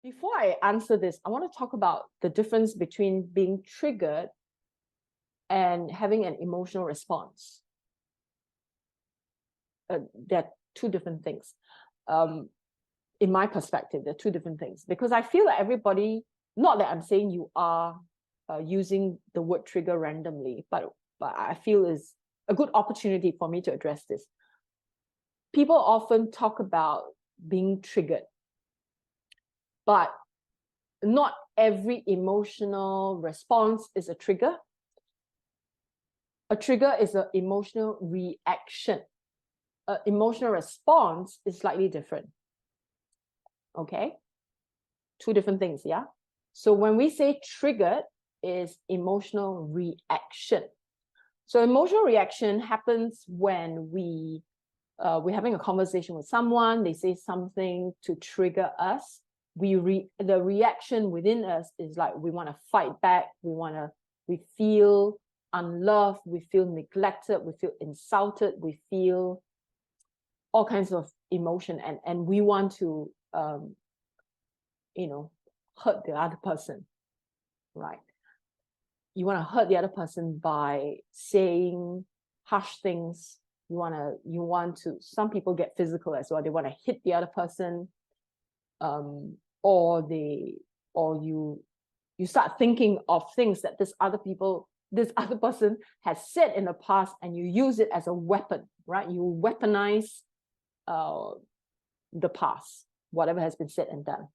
Before I answer this, I want to talk about the difference between being triggered and having an emotional response. They're two different things. In my perspective, they're two different things, because I feel that everybody, not that I'm saying you are using the word trigger randomly, but I feel is a good opportunity for me to address this. People often talk about being triggered, but not every emotional response is a trigger. A trigger is an emotional reaction. An emotional response is slightly different. Okay? Two different things, yeah? So when we say triggered, is emotional reaction. So emotional reaction happens when we're having a conversation with someone, they say something to trigger us. The reaction within us is like we want to fight back, we feel unloved, we feel neglected, we feel insulted, we feel all kinds of emotion, and we want to hurt the other person, right? You want to hurt the other person by saying harsh things. You want to, some people get physical as well. They want to hit the other person, or you start thinking of things that this other person has said in the past, and you use it as a weapon, right? You weaponize the past, whatever has been said and done.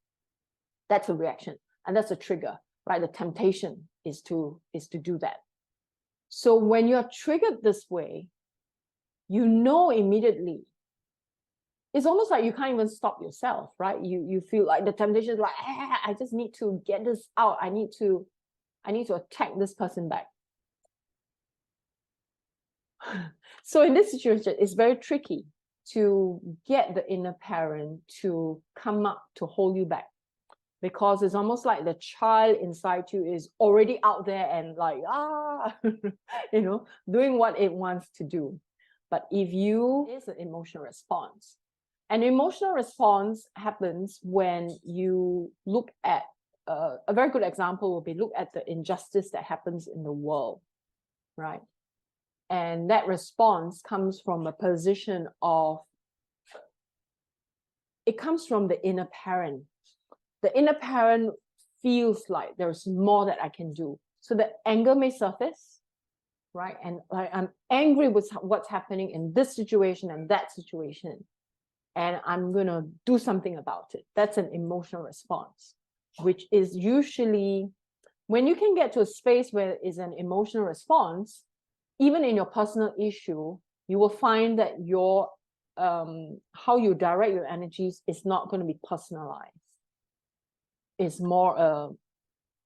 That's a reaction, and that's a trigger, right? The temptation is to do that. So when you're triggered this way, you know immediately. It's almost like you can't even stop yourself, right? You feel like the temptation is like, I just need to get this out. I need to attack this person back. So in this situation, it's very tricky to get the inner parent to come up to hold you back, because it's almost like the child inside you is already out there and like, doing what it wants to do. But it's an emotional response. An emotional response happens when you look at, a very good example will be look at the injustice that happens in the world, right? And that response comes from a position of, it comes from the inner parent. The inner parent feels like there's more that I can do. So the anger may surface, right? And I'm angry with what's happening in this situation and that situation, and I'm going to do something about it. That's an emotional response, which is usually, when you can get to a space where it's an emotional response, even in your personal issue, you will find that your how you direct your energies is not going to be personalized. It's more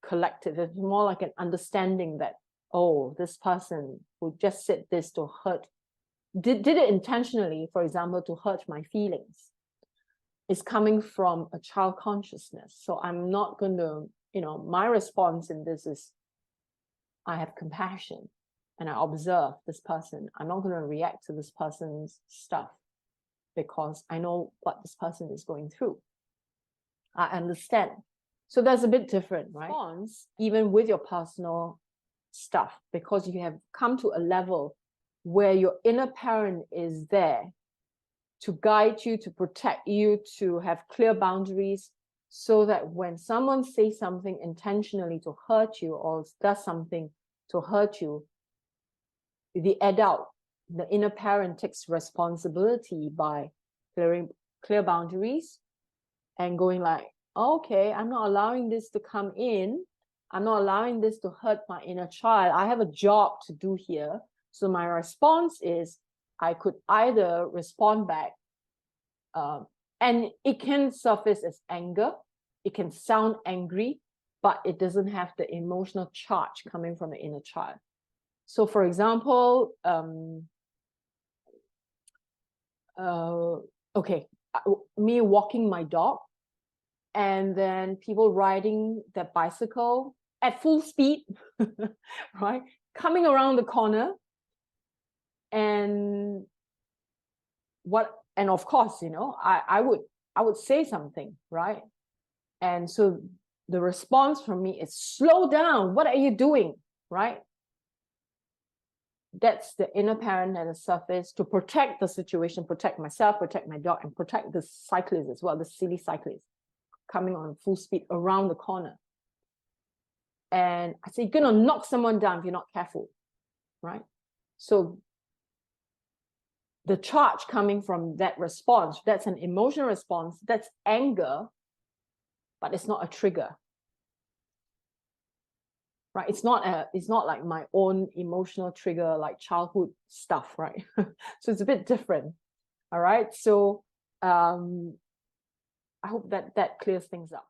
collective. It's more like an understanding that, oh, this person who just said this to hurt, did it intentionally, for example, to hurt my feelings, is coming from a child consciousness. So I'm not going to, my response in this is, I have compassion and I observe this person. I'm not going to react to this person's stuff because I know what this person is going through. I understand. So that's a bit different, right? Response, even with your personal stuff, because you have come to a level where your inner parent is there to guide you, to protect you, to have clear boundaries, so that when someone says something intentionally to hurt you or does something to hurt you, the adult, the inner parent, takes responsibility by clear boundaries and going like, okay, I'm not allowing this to come in. I'm not allowing this to hurt my inner child. I have a job to do here. So my response is, I could either respond back, and it can surface as anger. It can sound angry, but it doesn't have the emotional charge coming from the inner child. So for example, me walking my dog, and then people riding their bicycle at full speed, right? Coming around the corner. And of course, I would say something, right? And so the response from me is, slow down, what are you doing, right? That's the inner parent at the surface to protect the situation, protect myself, protect my dog, and protect the cyclist as well, the silly cyclist coming on full speed around the corner. And I say, you're gonna knock someone down if you're not careful, right? So the charge coming from that response, that's an emotional response, that's anger, but it's not a trigger. Right? It's not like my own emotional trigger, like childhood stuff, right? So it's a bit different. All right. So I hope that clears things up.